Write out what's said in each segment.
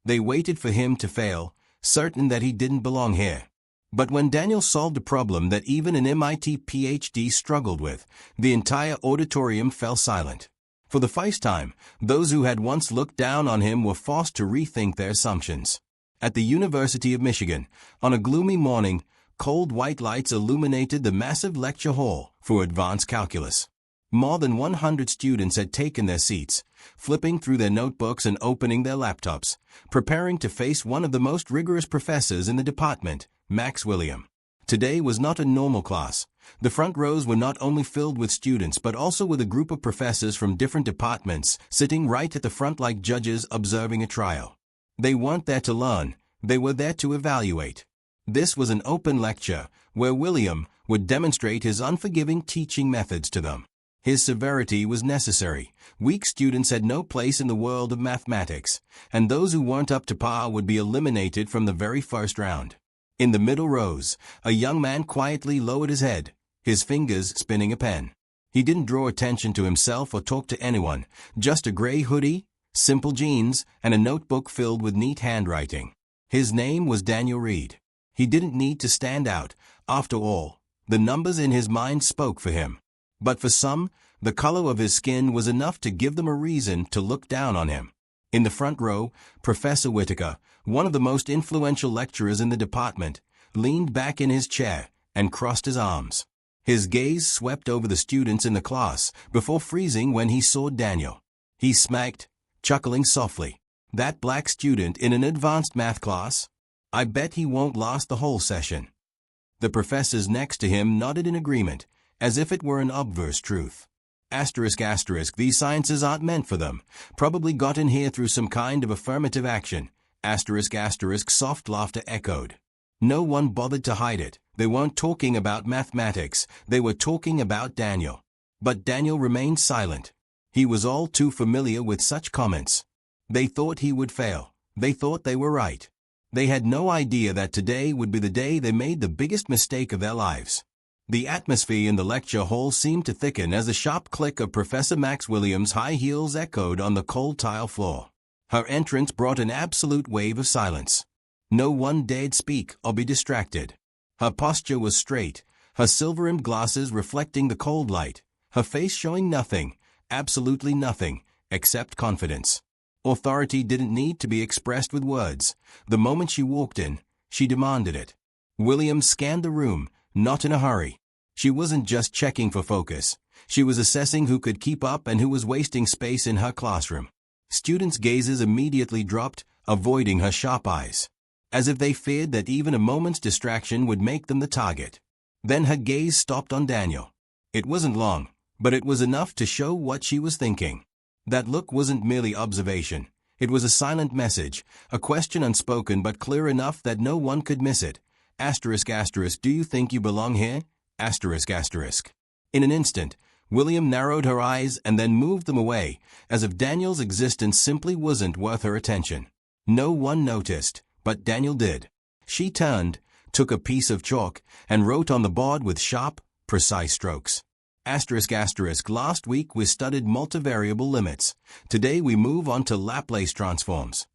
They waited for him to fail, certain that he didn't belong here. But when Daniel solved a problem that even an MIT PhD struggled with, the entire auditorium fell silent. For the first time, those who had once looked down on him were forced to rethink their assumptions. At the University of Michigan, on a gloomy morning, cold white lights illuminated the massive lecture hall for advanced calculus. More than 100 students had taken their seats, flipping through their notebooks and opening their laptops, preparing to face one of the most rigorous professors in the department, Max William. Today was not a normal class. The front rows were not only filled with students but also with a group of professors from different departments sitting right at the front like judges observing a trial. They weren't there to learn, they were there to evaluate. This was an open lecture where William would demonstrate his unforgiving teaching methods to them. His severity was necessary. Weak students had no place in the world of mathematics, and those who weren't up to par would be eliminated from the very first round. In the middle rows, a young man quietly lowered his head, his fingers spinning a pen. He didn't draw attention to himself or talk to anyone, just a gray hoodie, simple jeans, and a notebook filled with neat handwriting. His name was Daniel Reed. He didn't need to stand out. After all, the numbers in his mind spoke for him. But for some, the color of his skin was enough to give them a reason to look down on him. In the front row, Professor Whitaker, one of the most influential lecturers in the department, leaned back in his chair and crossed his arms. His gaze swept over the students in the class before freezing when he saw Daniel. He smacked, chuckling softly. "That black student in an advanced math class? I bet he won't last the whole session." The professors next to him nodded in agreement, as if it were an obvious truth. These sciences aren't meant for them. Probably got in here through some kind of affirmative action. Soft laughter echoed. No one bothered to hide it. They weren't talking about mathematics. They were talking about Daniel. But Daniel remained silent. He was all too familiar with such comments. They thought he would fail. They thought they were right. They had no idea that today would be the day they made the biggest mistake of their lives. The atmosphere in the lecture hall seemed to thicken as the sharp click of Professor Max Williams' high heels echoed on the cold tile floor. Her entrance brought an absolute wave of silence. No one dared speak or be distracted. Her posture was straight, her silver-rimmed glasses reflecting the cold light, her face showing nothing, absolutely nothing, except confidence. Authority didn't need to be expressed with words. The moment she walked in, she demanded it. Williams scanned the room, not in a hurry. She wasn't just checking for focus. She was assessing who could keep up and who was wasting space in her classroom. Students' gazes immediately dropped, avoiding her sharp eyes, as if they feared that even a moment's distraction would make them the target. Then her gaze stopped on Daniel. It wasn't long, but it was enough to show what she was thinking. That look wasn't merely observation. It was a silent message, a question unspoken but clear enough that no one could miss it. Do you think you belong here? In an instant, William narrowed her eyes and then moved them away, as if Daniel's existence simply wasn't worth her attention. No one noticed, but Daniel did. She turned, took a piece of chalk, and wrote on the board with sharp, precise strokes. Last week we studied multivariable limits. Today we move on to Laplace transforms.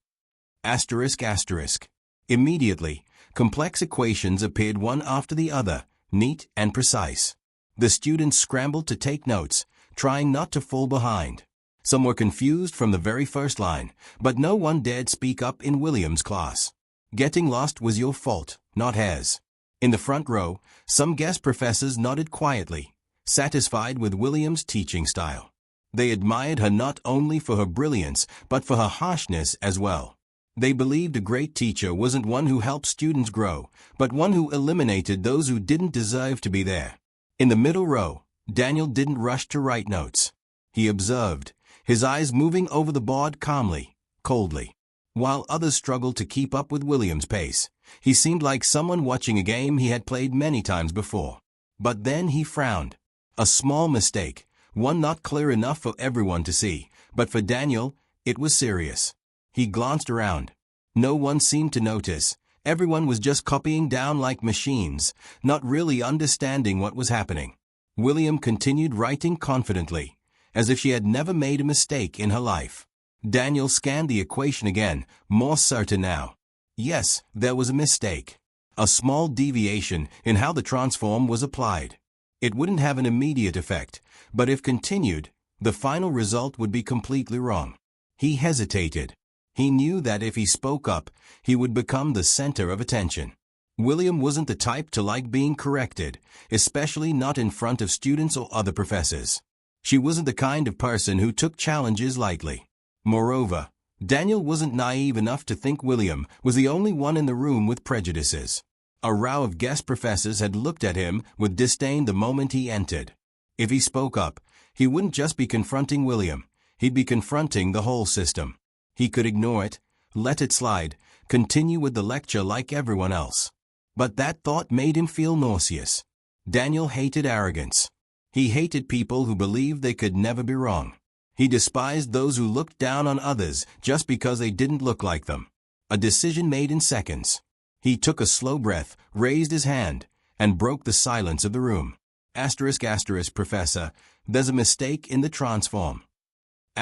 Immediately, complex equations appeared one after the other, neat and precise. The students scrambled to take notes, trying not to fall behind. Some were confused from the very first line, but no one dared speak up in William's class. Getting lost was your fault, not hers. In the front row, some guest professors nodded quietly, satisfied with William's teaching style. They admired her not only for her brilliance, but for her harshness as well. They believed a great teacher wasn't one who helped students grow, but one who eliminated those who didn't deserve to be there. In the middle row, Daniel didn't rush to write notes. He observed, his eyes moving over the board calmly, coldly. While others struggled to keep up with William's pace, he seemed like someone watching a game he had played many times before. But then he frowned. A small mistake, one not clear enough for everyone to see, but for Daniel, it was serious. He glanced around. No one seemed to notice. Everyone was just copying down like machines, not really understanding what was happening. William continued writing confidently, as if she had never made a mistake in her life. Daniel scanned the equation again, more certain now. Yes, there was a mistake. A small deviation in how the transform was applied. It wouldn't have an immediate effect, but if continued, the final result would be completely wrong. He hesitated. He knew that if he spoke up, he would become the center of attention. William wasn't the type to like being corrected, especially not in front of students or other professors. She wasn't the kind of person who took challenges lightly. Moreover, Daniel wasn't naive enough to think William was the only one in the room with prejudices. A row of guest professors had looked at him with disdain the moment he entered. If he spoke up, he wouldn't just be confronting William, he'd be confronting the whole system. He could ignore it, let it slide, continue with the lecture like everyone else. But that thought made him feel nauseous. Daniel hated arrogance. He hated people who believed they could never be wrong. He despised those who looked down on others just because they didn't look like them. A decision made in seconds. He took a slow breath, raised his hand, and broke the silence of the room. **, Professor, there's a mistake in the transform. **.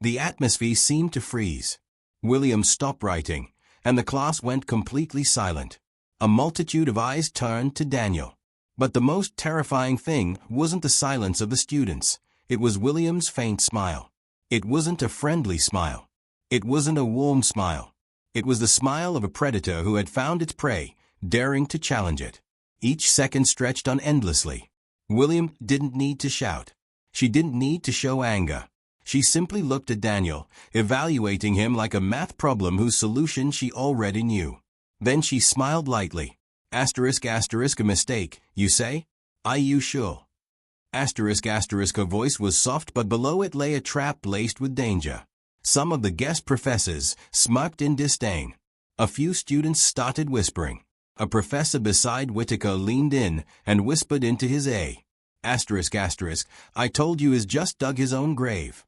The atmosphere seemed to freeze. William stopped writing, and the class went completely silent. A multitude of eyes turned to Daniel. But the most terrifying thing wasn't the silence of the students. It was William's faint smile. It wasn't a friendly smile. It wasn't a warm smile. It was the smile of a predator who had found its prey, daring to challenge it. Each second stretched on endlessly. William didn't need to shout. She didn't need to show anger. She simply looked at Daniel, evaluating him like a math problem whose solution she already knew. Then she smiled lightly. **, a mistake, you say? Are you sure? **, her voice was soft, but below it lay a trap laced with danger. Some of the guest professors smirked in disdain. A few students started whispering. A professor beside Whitaker leaned in and whispered into his **, I told you he's just dug his own grave.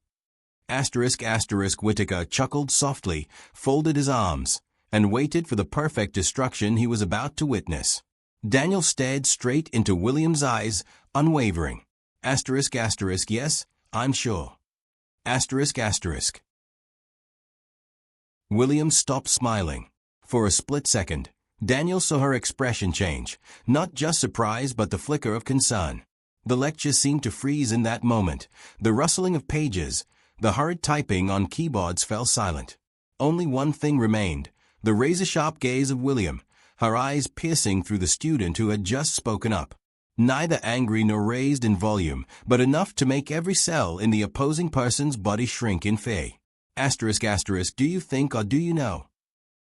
Whitaker chuckled softly, folded his arms, and waited for the perfect destruction he was about to witness. Daniel stared straight into William's eyes, unwavering. Yes, I'm sure. William stopped smiling. For a split second, Daniel saw her expression change, not just surprise but the flicker of concern. The lecture seemed to freeze in that moment. The rustling of pages, the hurried typing on keyboards fell silent. Only one thing remained, the razor-sharp gaze of William, her eyes piercing through the student who had just spoken up. Neither angry nor raised in volume, but enough to make every cell in the opposing person's body shrink in fear. **, do you think or do you know?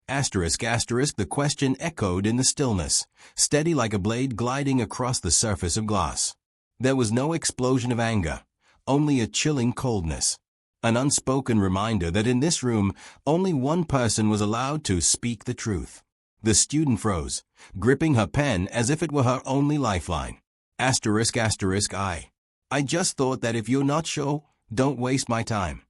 The question echoed in the stillness, steady like a blade gliding across the surface of glass. There was no explosion of anger, only a chilling coldness. An unspoken reminder that in this room, only one person was allowed to speak the truth. The student froze, gripping her pen as if it were her only lifeline. **, I just thought that if you're not sure, don't waste my time.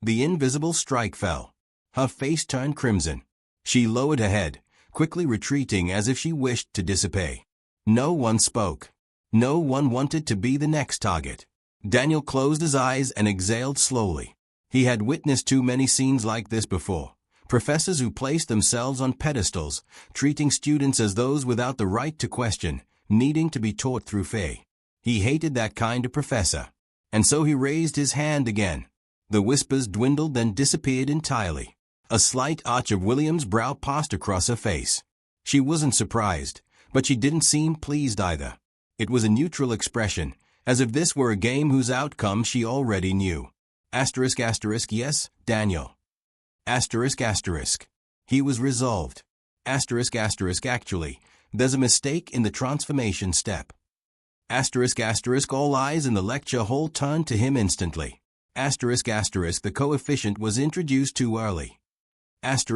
The invisible strike fell. Her face turned crimson. She lowered her head, quickly retreating as if she wished to dissipate. No one spoke. No one wanted to be the next target. Daniel closed his eyes and exhaled slowly. He had witnessed too many scenes like this before. Professors who placed themselves on pedestals, treating students as those without the right to question, needing to be taught through fear. He hated that kind of professor. And so he raised his hand again. The whispers dwindled then disappeared entirely. A slight arch of William's brow passed across her face. She wasn't surprised, but she didn't seem pleased either. It was a neutral expression, as if this were a game whose outcome she already knew. Yes, Daniel. He was resolved. Actually, there's a mistake in the transformation step. All eyes in the lecture hall turned to him instantly. The coefficient was introduced too early. At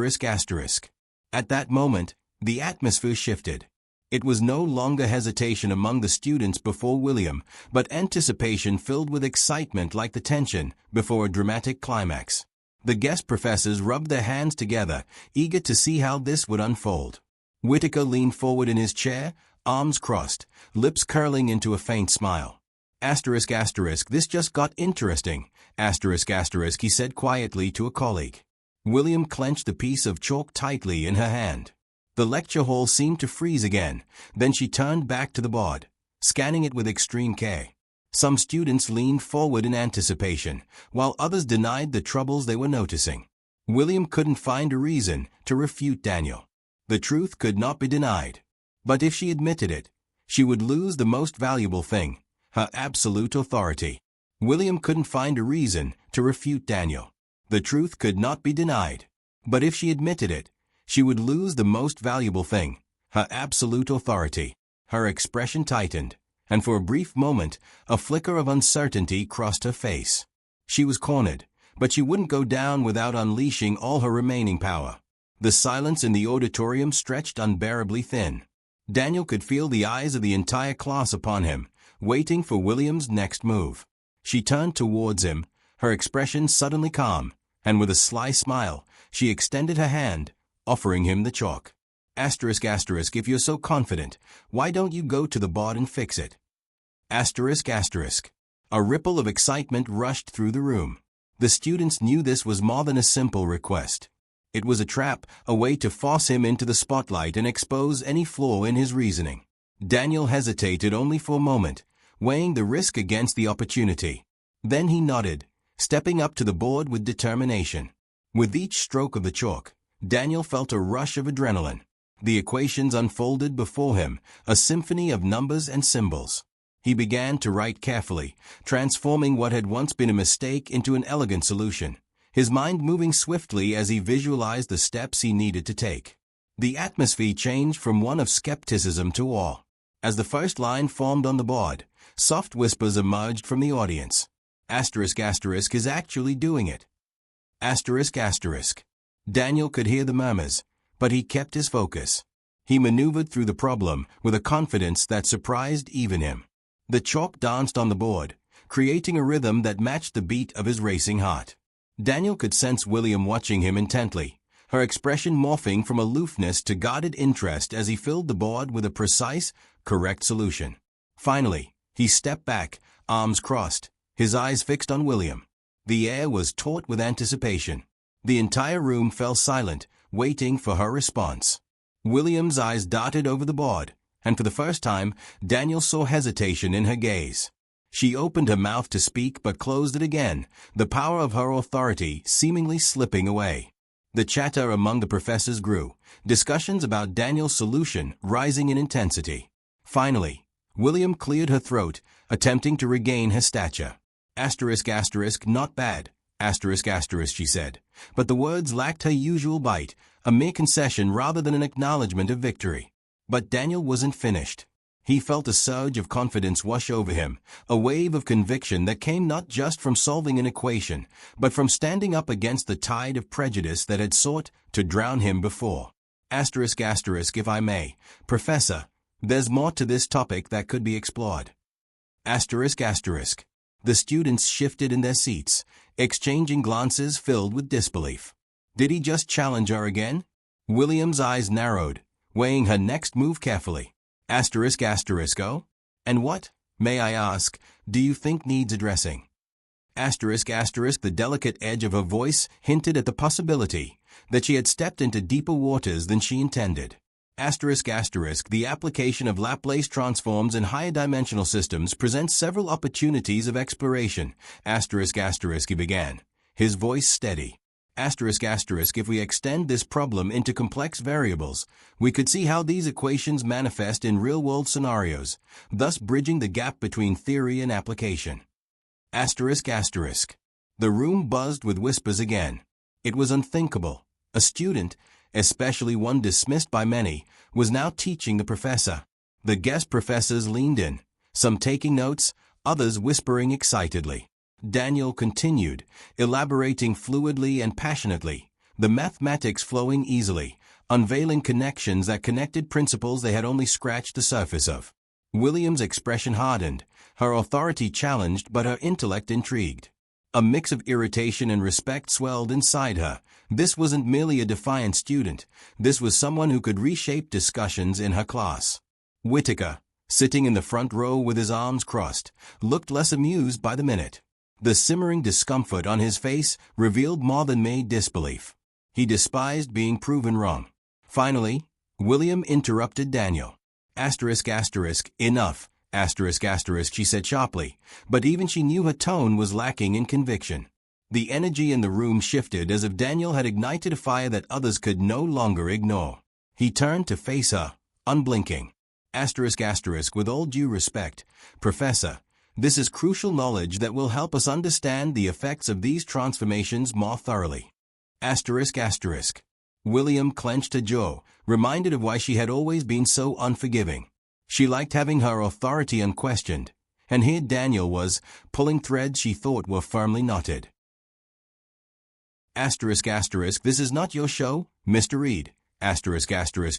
that moment, the atmosphere shifted. It was no longer hesitation among the students before William, but anticipation filled with excitement like the tension before a dramatic climax. The guest professors rubbed their hands together, eager to see how this would unfold. Whitaker leaned forward in his chair, arms crossed, lips curling into a faint smile. Asterisk asterisk, this just got interesting. Asterisk asterisk, he said quietly to a colleague. William clenched the piece of chalk tightly in her hand. The lecture hall seemed to freeze again. Then she turned back to the board, scanning it with extreme care. Some students leaned forward in anticipation, while others denied the troubles they were noticing. William couldn't find a reason to refute Daniel. The truth could not be denied. But if she admitted it, she would lose the most valuable thing, her absolute authority. William couldn't find a reason to refute Daniel. The truth could not be denied. But if she admitted it, she would lose the most valuable thing, her absolute authority. Her expression tightened, and for a brief moment, a flicker of uncertainty crossed her face. She was cornered, but she wouldn't go down without unleashing all her remaining power. The silence in the auditorium stretched unbearably thin. Daniel could feel the eyes of the entire class upon him, waiting for William's next move. She turned towards him, her expression suddenly calm, and with a sly smile, she extended her hand, offering him the chalk. Asterisk asterisk, if you're so confident, why don't you go to the board and fix it? Asterisk asterisk. A ripple of excitement rushed through the room. The students knew this was more than a simple request. It was a trap, a way to force him into the spotlight and expose any flaw in his reasoning. Daniel hesitated only for a moment, weighing the risk against the opportunity. Then he nodded, stepping up to the board with determination. With each stroke of the chalk, Daniel felt a rush of adrenaline. The equations unfolded before him, a symphony of numbers and symbols. He began to write carefully, transforming what had once been a mistake into an elegant solution, his mind moving swiftly as he visualized the steps he needed to take. The atmosphere changed from one of skepticism to awe. As the first line formed on the board, soft whispers emerged from the audience. Asterisk asterisk is actually doing it. Asterisk asterisk. Daniel could hear the murmurs, but he kept his focus. He maneuvered through the problem with a confidence that surprised even him. The chalk danced on the board, creating a rhythm that matched the beat of his racing heart. Daniel could sense William watching him intently, her expression morphing from aloofness to guarded interest as he filled the board with a precise, correct solution. Finally, he stepped back, arms crossed, his eyes fixed on William. The air was taut with anticipation. The entire room fell silent, waiting for her response. William's eyes darted over the board, and for the first time, Daniel saw hesitation in her gaze. She opened her mouth to speak but closed it again, the power of her authority seemingly slipping away. The chatter among the professors grew, discussions about Daniel's solution rising in intensity. Finally, William cleared her throat, attempting to regain her stature. Asterisk asterisk, not bad. Asterisk asterisk, she said, but the words lacked her usual bite, a mere concession rather than an acknowledgement of victory. But Daniel wasn't finished. He felt a surge of confidence wash over him, a wave of conviction that came not just from solving an equation, but from standing up against the tide of prejudice that had sought to drown him before. Asterisk asterisk, if I may, Professor, there's more to this topic that could be explored. Asterisk asterisk. The students shifted in their seats, exchanging glances filled with disbelief. Did he just challenge her again? William's eyes narrowed, weighing her next move carefully. Asterisk asterisk, oh? And what, may I ask, do you think needs addressing? Asterisk asterisk, the delicate edge of her voice hinted at the possibility that she had stepped into deeper waters than she intended. Asterisk asterisk, the application of Laplace transforms in higher dimensional systems presents several opportunities of exploration. Asterisk asterisk, he began, his voice steady. Asterisk asterisk, if we extend this problem into complex variables, we could see how these equations manifest in real-world scenarios, thus bridging the gap between theory and application. Asterisk asterisk. The room buzzed with whispers again. It was unthinkable. A student, especially one dismissed by many, was now teaching the professor. The guest professors leaned in, some taking notes, others whispering excitedly. Daniel continued, elaborating fluidly and passionately, the mathematics flowing easily, unveiling connections that connected principles they had only scratched the surface of. William's expression hardened, her authority challenged but her intellect intrigued. A mix of irritation and respect swelled inside her. This wasn't merely a defiant student, this was someone who could reshape discussions in her class. Whitaker, sitting in the front row with his arms crossed, looked less amused by the minute. The simmering discomfort on his face revealed more than made disbelief. He despised being proven wrong. Finally, William interrupted Daniel. Enough, she said sharply, but even she knew her tone was lacking in conviction. The energy in the room shifted as if Daniel had ignited a fire that others could no longer ignore. He turned to face her, unblinking. With all due respect, Professor, this is crucial knowledge that will help us understand the effects of these transformations more thoroughly. William clenched her jaw, reminded of why she had always been so unforgiving. She liked having her authority unquestioned, and here Daniel was, pulling threads she thought were firmly knotted. This is not your show, Mr. Reed,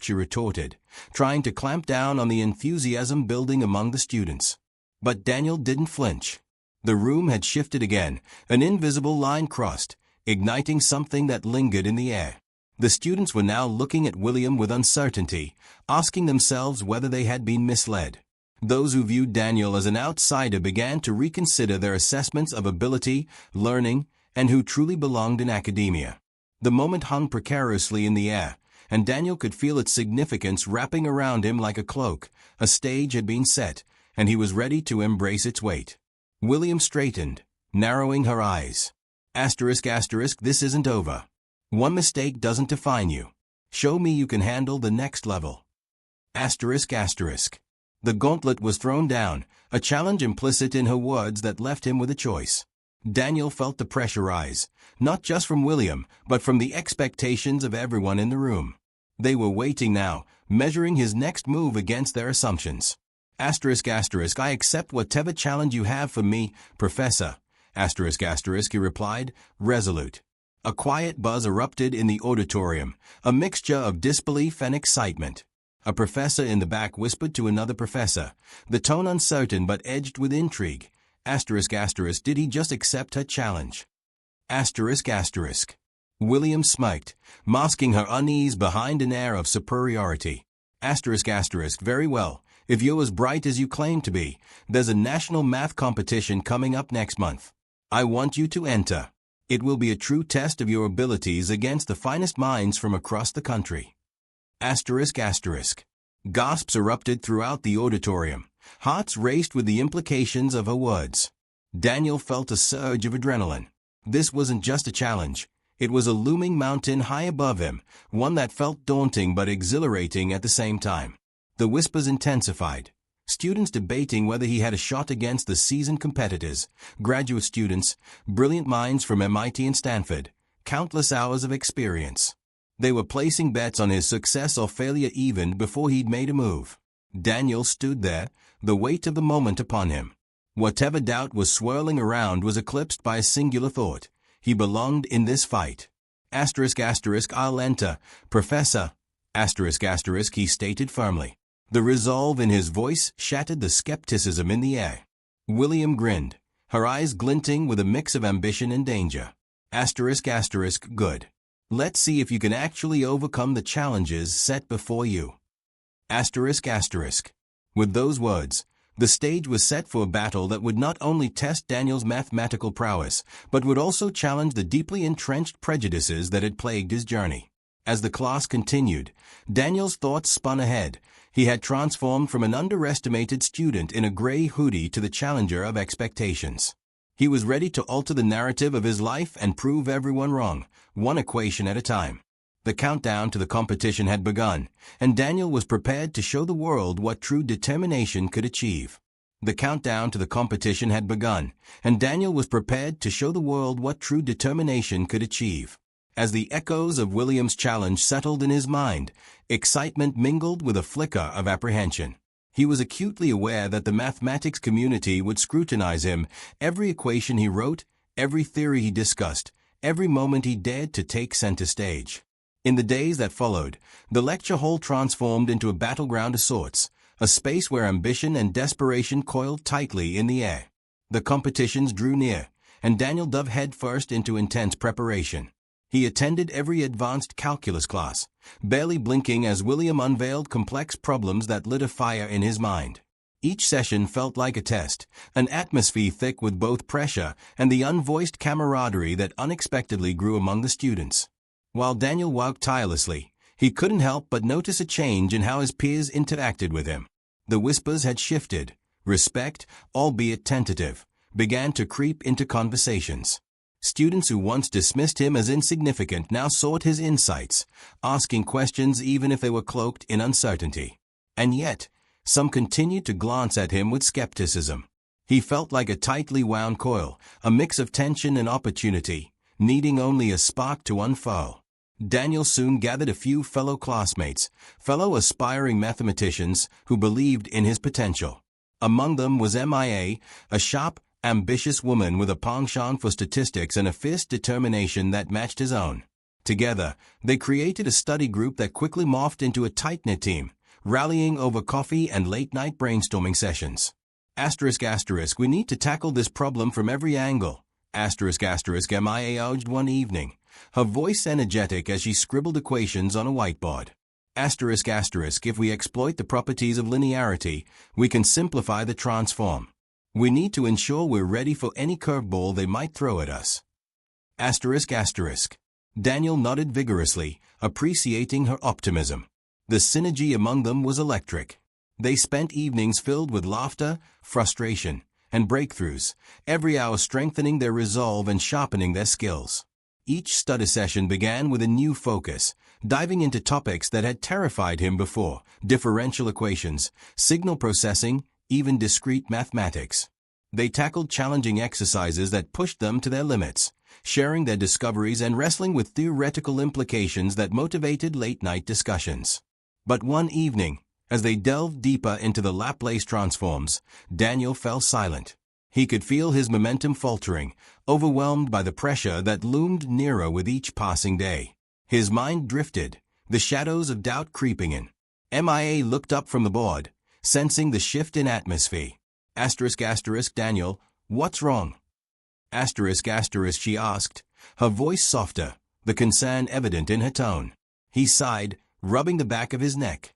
she retorted, trying to clamp down on the enthusiasm building among the students. But Daniel didn't flinch. The room had shifted again, an invisible line crossed, igniting something that lingered in the air. The students were now looking at William with uncertainty, asking themselves whether they had been misled. Those who viewed Daniel as an outsider began to reconsider their assessments of ability, learning, and who truly belonged in academia. The moment hung precariously in the air, and Daniel could feel its significance wrapping around him like a cloak. A stage had been set, and he was ready to embrace its weight. William straightened, narrowing her eyes. This isn't over. One mistake doesn't define you. Show me you can handle the next level. The gauntlet was thrown down, a challenge implicit in her words that left him with a choice. Daniel felt the pressure rise, not just from William, but from the expectations of everyone in the room. They were waiting now, measuring his next move against their assumptions. I accept whatever challenge you have for me, Professor. He replied, resolute. A quiet buzz erupted in the auditorium, a mixture of disbelief and excitement. A professor in the back whispered to another professor, the tone uncertain but edged with intrigue. Did he just accept her challenge? William smirked, masking her unease behind an air of superiority. Very well. If you're as bright as you claim to be, there's a national math competition coming up next month. I want you to enter. It will be a true test of your abilities against the finest minds from across the country. Gasps erupted throughout the auditorium. Hearts raced with the implications of her words. Daniel felt a surge of adrenaline. This wasn't just a challenge. It was a looming mountain high above him, one that felt daunting but exhilarating at the same time. The whispers intensified. Students debating whether he had a shot against the seasoned competitors, graduate students, brilliant minds from MIT and Stanford, countless hours of experience. They were placing bets on his success or failure even before he'd made a move. Daniel stood there, the weight of the moment upon him. Whatever doubt was swirling around was eclipsed by a singular thought. He belonged in this fight. I'll enter, Professor. He stated firmly. The resolve in his voice shattered the skepticism in the air. William grinned, her eyes glinting with a mix of ambition and danger. Good. Let's see if you can actually overcome the challenges set before you. With those words, the stage was set for a battle that would not only test Daniel's mathematical prowess, but would also challenge the deeply entrenched prejudices that had plagued his journey. As the class continued, Daniel's thoughts spun ahead. He had transformed from an underestimated student in a gray hoodie to the challenger of expectations. He was ready to alter the narrative of his life and prove everyone wrong, one equation at a time. The countdown to the competition had begun, and Daniel was prepared to show the world what true determination could achieve. The countdown to the competition had begun, and Daniel was prepared to show the world what true determination could achieve. As the echoes of William's challenge settled in his mind, excitement mingled with a flicker of apprehension. He was acutely aware that the mathematics community would scrutinize him, every equation he wrote, every theory he discussed, every moment he dared to take center stage. In the days that followed, the lecture hall transformed into a battleground of sorts, a space where ambition and desperation coiled tightly in the air. The competitions drew near, and Daniel dove headfirst into intense preparation. He attended every advanced calculus class, barely blinking as William unveiled complex problems that lit a fire in his mind. Each session felt like a test, an atmosphere thick with both pressure and the unvoiced camaraderie that unexpectedly grew among the students. While Daniel worked tirelessly, he couldn't help but notice a change in how his peers interacted with him. The whispers had shifted. Respect, albeit tentative, began to creep into conversations. Students who once dismissed him as insignificant now sought his insights, asking questions even if they were cloaked in uncertainty. And yet, some continued to glance at him with skepticism. He felt like a tightly wound coil, a mix of tension and opportunity, needing only a spark to unfurl. Daniel soon gathered a few fellow classmates, fellow aspiring mathematicians who believed in his potential. Among them was Mia, a sharp, ambitious woman with a penchant for statistics and a fierce determination that matched his own. Together, they created a study group that quickly morphed into a tight-knit team, rallying over coffee and late-night brainstorming sessions. ***, we need to tackle this problem from every angle. Mia urged one evening, her voice energetic as she scribbled equations on a whiteboard. If we exploit the properties of linearity, we can simplify the transform. We need to ensure we're ready for any curveball they might throw at us. Daniel nodded vigorously, appreciating her optimism. The synergy among them was electric. They spent evenings filled with laughter, frustration, and breakthroughs, every hour strengthening their resolve and sharpening their skills. Each study session began with a new focus, diving into topics that had terrified him before: differential equations, signal processing, even discrete mathematics. They tackled challenging exercises that pushed them to their limits, sharing their discoveries and wrestling with theoretical implications that motivated late-night discussions. But one evening, as they delved deeper into the Laplace transforms, Daniel fell silent. He could feel his momentum faltering, overwhelmed by the pressure that loomed nearer with each passing day. His mind drifted, the shadows of doubt creeping in. Mia looked up from the board, sensing the shift in atmosphere. Daniel, what's wrong? She asked, her voice softer, the concern evident in her tone. He sighed, rubbing the back of his neck.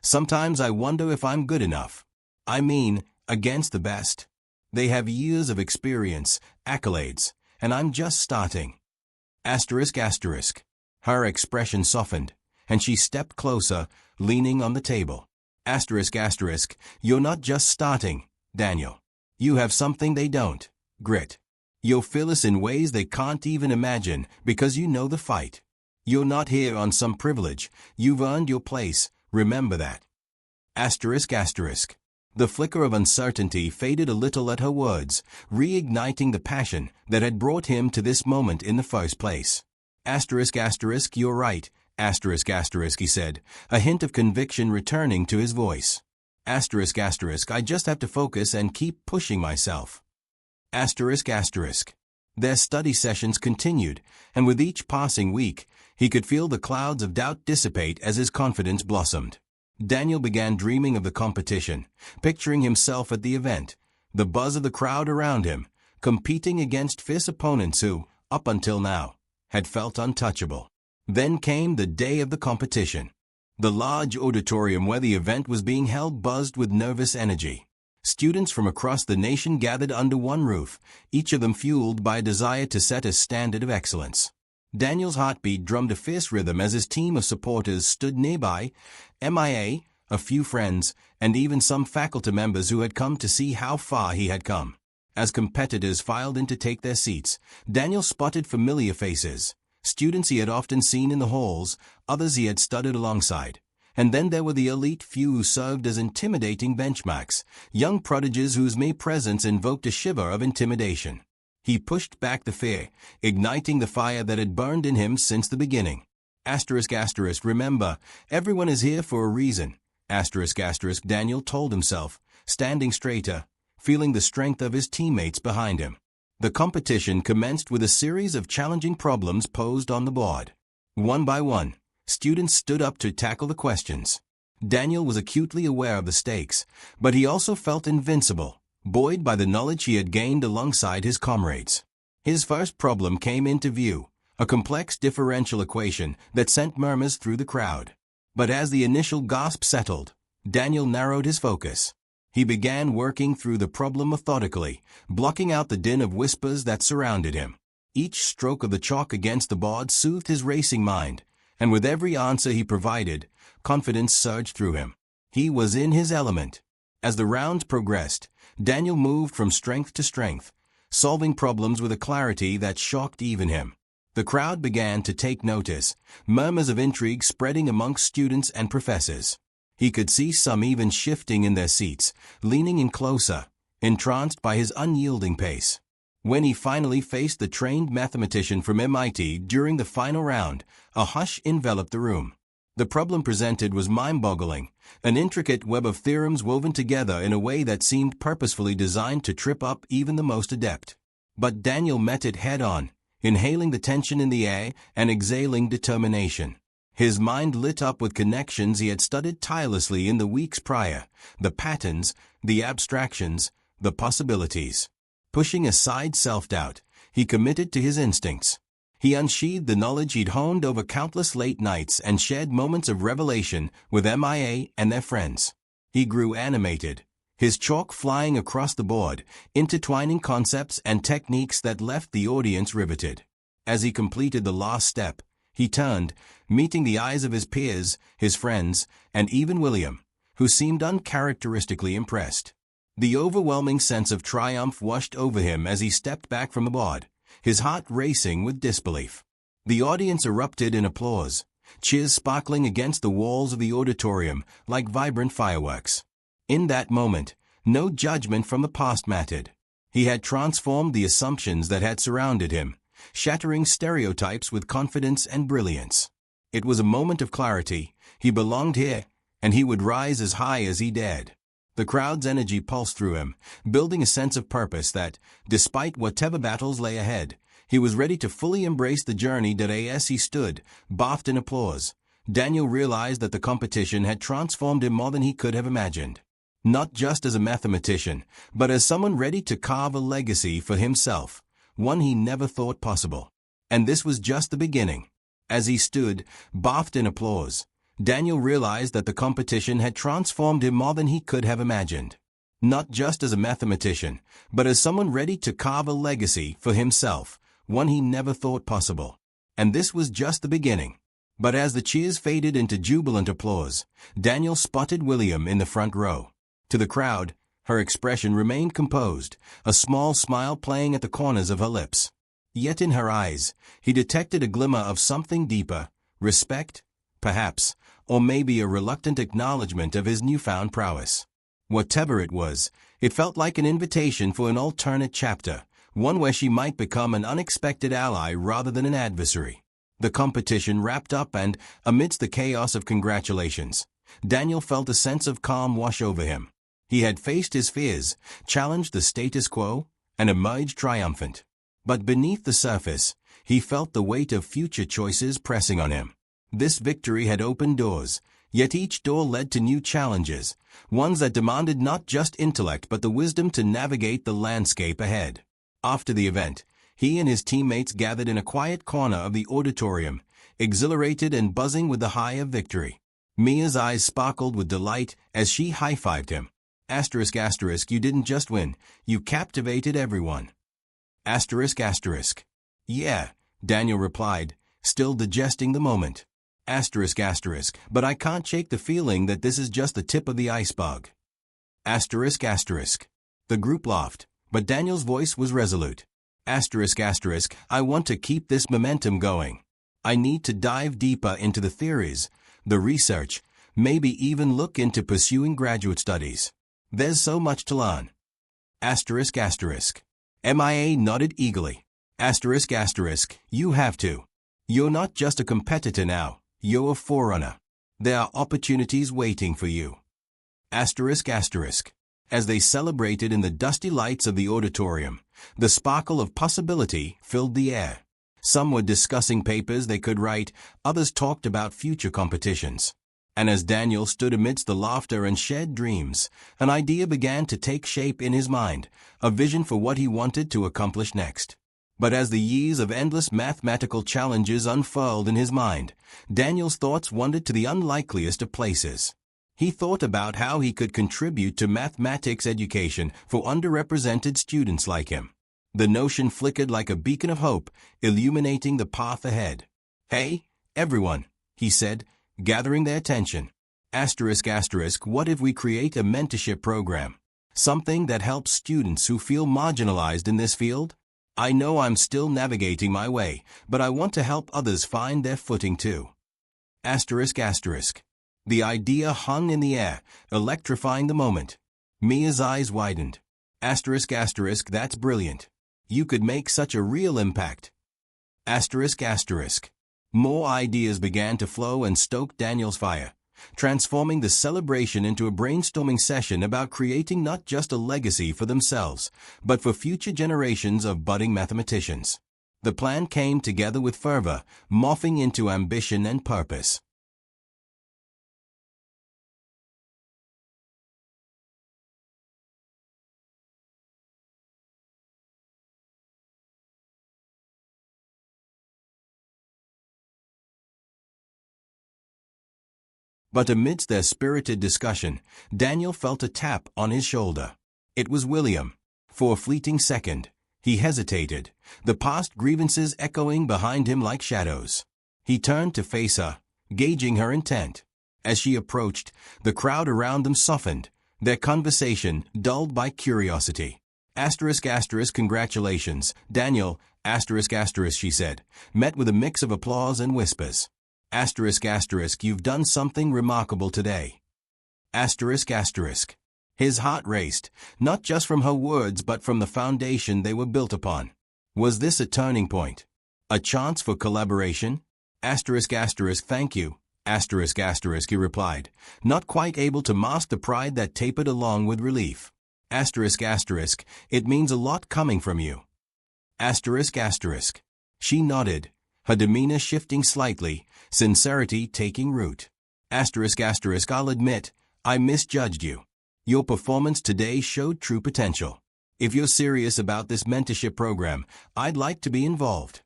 Sometimes I wonder if I'm good enough. I mean, against the best. They have years of experience, accolades, and I'm just starting. Her expression softened, and she stepped closer, leaning on the table. You're not just starting, Daniel. You have something they don't: grit. You're fearless in ways they can't even imagine because you know the fight. You're not here on some privilege. You've earned your place, remember that. The flicker of uncertainty faded a little at her words, reigniting the passion that had brought him to this moment in the first place. You're right, he said, a hint of conviction returning to his voice. I just have to focus and keep pushing myself. Their study sessions continued, and with each passing week, he could feel the clouds of doubt dissipate as his confidence blossomed. Daniel began dreaming of the competition, picturing himself at the event, the buzz of the crowd around him, competing against fierce opponents who, up until now, had felt untouchable. Then came the day of the competition. The large auditorium where the event was being held buzzed with nervous energy. Students from across the nation gathered under one roof, each of them fueled by a desire to set a standard of excellence. Daniel's heartbeat drummed a fierce rhythm as his team of supporters stood nearby: Mia, a few friends, and even some faculty members who had come to see how far he had come. As competitors filed in to take their seats, Daniel spotted familiar faces. Students he had often seen in the halls, others he had studied alongside. And then there were the elite few who served as intimidating benchmarks, young prodigies whose mere presence invoked a shiver of intimidation. He pushed back the fear, igniting the fire that had burned in him since the beginning. Remember, everyone is here for a reason. Daniel told himself, standing straighter, feeling the strength of his teammates behind him. The competition commenced with a series of challenging problems posed on the board. One by one, students stood up to tackle the questions. Daniel was acutely aware of the stakes, but he also felt invincible, buoyed by the knowledge he had gained alongside his comrades. His first problem came into view, a complex differential equation that sent murmurs through the crowd. But as the initial gasp settled, Daniel narrowed his focus. He began working through the problem methodically, blocking out the din of whispers that surrounded him. Each stroke of the chalk against the board soothed his racing mind, and with every answer he provided, confidence surged through him. He was in his element. As the rounds progressed, Daniel moved from strength to strength, solving problems with a clarity that shocked even him. The crowd began to take notice, murmurs of intrigue spreading amongst students and professors. He could see some even shifting in their seats, leaning in closer, entranced by his unyielding pace. When he finally faced the trained mathematician from MIT during the final round, a hush enveloped the room. The problem presented was mind-boggling, an intricate web of theorems woven together in a way that seemed purposefully designed to trip up even the most adept. But Daniel met it head-on, inhaling the tension in the air and exhaling determination. His mind lit up with connections he had studied tirelessly in the weeks prior, the patterns, the abstractions, the possibilities. Pushing aside self-doubt, he committed to his instincts. He unsheathed the knowledge he'd honed over countless late nights and shared moments of revelation with MIA and their friends. He grew animated, his chalk flying across the board, intertwining concepts and techniques that left the audience riveted. As he completed the last step, he turned, meeting the eyes of his peers, his friends, and even William, who seemed uncharacteristically impressed. The overwhelming sense of triumph washed over him as he stepped back from the board, his heart racing with disbelief. The audience erupted in applause, cheers sparkling against the walls of the auditorium like vibrant fireworks. In that moment, no judgment from the past mattered. He had transformed the assumptions that had surrounded him, shattering stereotypes with confidence and brilliance. It was a moment of clarity. He belonged here, and he would rise as high as he dared. The crowd's energy pulsed through him, building a sense of purpose that, despite whatever battles lay ahead, he was ready to fully embrace the journey that as he stood, bathed in applause. Daniel realized that the competition had transformed him more than he could have imagined. Not just as a mathematician, but as someone ready to carve a legacy for himself, one he never thought possible. And this was just the beginning. As he stood, bathed in applause, Daniel realized that the competition had transformed him more than he could have imagined. Not just as a mathematician, but as someone ready to carve a legacy for himself, one he never thought possible. And this was just the beginning. But as the cheers faded into jubilant applause, Daniel spotted William in the front row. To the crowd, her expression remained composed, a small smile playing at the corners of her lips. Yet in her eyes, he detected a glimmer of something deeper, respect, perhaps, or maybe a reluctant acknowledgement of his newfound prowess. Whatever it was, it felt like an invitation for an alternate chapter, one where she might become an unexpected ally rather than an adversary. The competition wrapped up and, amidst the chaos of congratulations, Daniel felt a sense of calm wash over him. He had faced his fears, challenged the status quo, and emerged triumphant. But beneath the surface, he felt the weight of future choices pressing on him. This victory had opened doors, yet each door led to new challenges, ones that demanded not just intellect but the wisdom to navigate the landscape ahead. After the event, he and his teammates gathered in a quiet corner of the auditorium, exhilarated and buzzing with the high of victory. Mia's eyes sparkled with delight as she high-fived him. Asterisk asterisk, you didn't just win, you captivated everyone. Asterisk asterisk. Yeah, Daniel replied, still digesting the moment. Asterisk asterisk, but I can't shake the feeling that this is just the tip of the iceberg. Asterisk asterisk. The group laughed, but Daniel's voice was resolute. Asterisk asterisk, I want to keep this momentum going. I need to dive deeper into the theories, the research, maybe even look into pursuing graduate studies. There's so much to learn. Asterisk asterisk. MIA nodded eagerly. Asterisk asterisk, you have to. You're not just a competitor now, you're a forerunner. There are opportunities waiting for you. Asterisk asterisk. As they celebrated in the dusty lights of the auditorium, the sparkle of possibility filled the air. Some were discussing papers they could write, others talked about future competitions. And as Daniel stood amidst the laughter and shared dreams, an idea began to take shape in his mind, a vision for what he wanted to accomplish next. But as the years of endless mathematical challenges unfurled in his mind, Daniel's thoughts wandered to the unlikeliest of places. He thought about how he could contribute to mathematics education for underrepresented students like him. The notion flickered like a beacon of hope, illuminating the path ahead. "Hey, everyone," he said, gathering their attention. What if we create a mentorship program? Something that helps students who feel marginalized in this field? I know I'm still navigating my way, but I want to help others find their footing too. The idea hung in the air, electrifying the moment. Mia's eyes widened. That's brilliant. You could make such a real impact. More ideas began to flow and stoke Daniel's fire, transforming the celebration into a brainstorming session about creating not just a legacy for themselves, but for future generations of budding mathematicians. The plan came together with fervor, morphing into ambition and purpose. But amidst their spirited discussion, Daniel felt a tap on his shoulder. It was William. For a fleeting second, he hesitated, the past grievances echoing behind him like shadows. He turned to face her, gauging her intent. As she approached, the crowd around them softened, their conversation dulled by curiosity. Congratulations, Daniel, she said, met with a mix of applause and whispers. You've done something remarkable today. His heart raced, not just from her words but from the foundation they were built upon. Was this a turning point? A chance for collaboration? Thank you. He replied, not quite able to mask the pride that tapered along with relief. It means a lot coming from you. She nodded, her demeanor shifting slightly, sincerity taking root. I'll admit, I misjudged you. Your performance today showed true potential. If you're serious about this mentorship program, I'd like to be involved.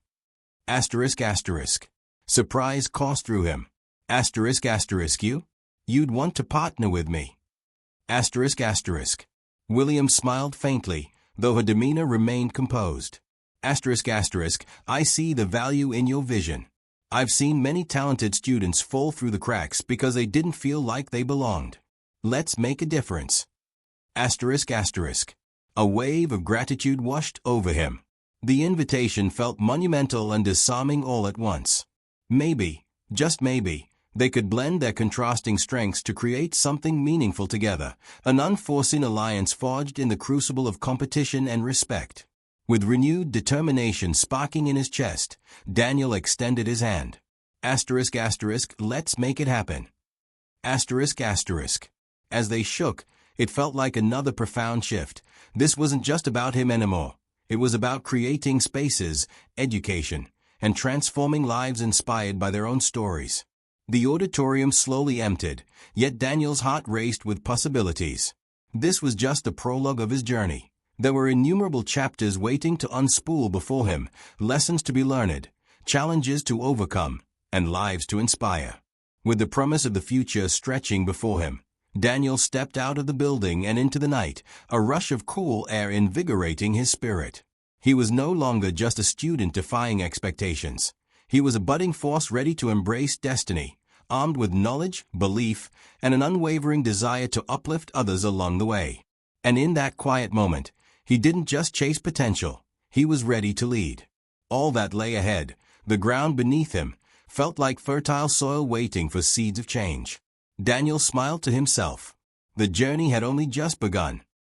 Surprise coursed through him. You? You'd want to partner with me. William smiled faintly, though her demeanor remained composed. I see the value in your vision. I've seen many talented students fall through the cracks because they didn't feel like they belonged. Let's make a difference. A wave of gratitude washed over him. The invitation felt monumental and disarming all at once. Maybe, just maybe, they could blend their contrasting strengths to create something meaningful together, an unforeseen alliance forged in the crucible of competition and respect. With renewed determination sparking in his chest, Daniel extended his hand. Let's make it happen. As they shook, it felt like another profound shift. This wasn't just about him anymore. It was about creating spaces, education, and transforming lives inspired by their own stories. The auditorium slowly emptied, yet Daniel's heart raced with possibilities. This was just the prologue of his journey. There were innumerable chapters waiting to unspool before him, lessons to be learned, challenges to overcome, and lives to inspire. With the promise of the future stretching before him, Daniel stepped out of the building and into the night, a rush of cool air invigorating his spirit. He was no longer just a student defying expectations. He was a budding force ready to embrace destiny, armed with knowledge, belief, and an unwavering desire to uplift others along the way. And in that quiet moment, he didn't just chase potential, he was ready to lead. All that lay ahead, the ground beneath him, felt like fertile soil waiting for seeds of change. Daniel smiled to himself. The journey had only just begun,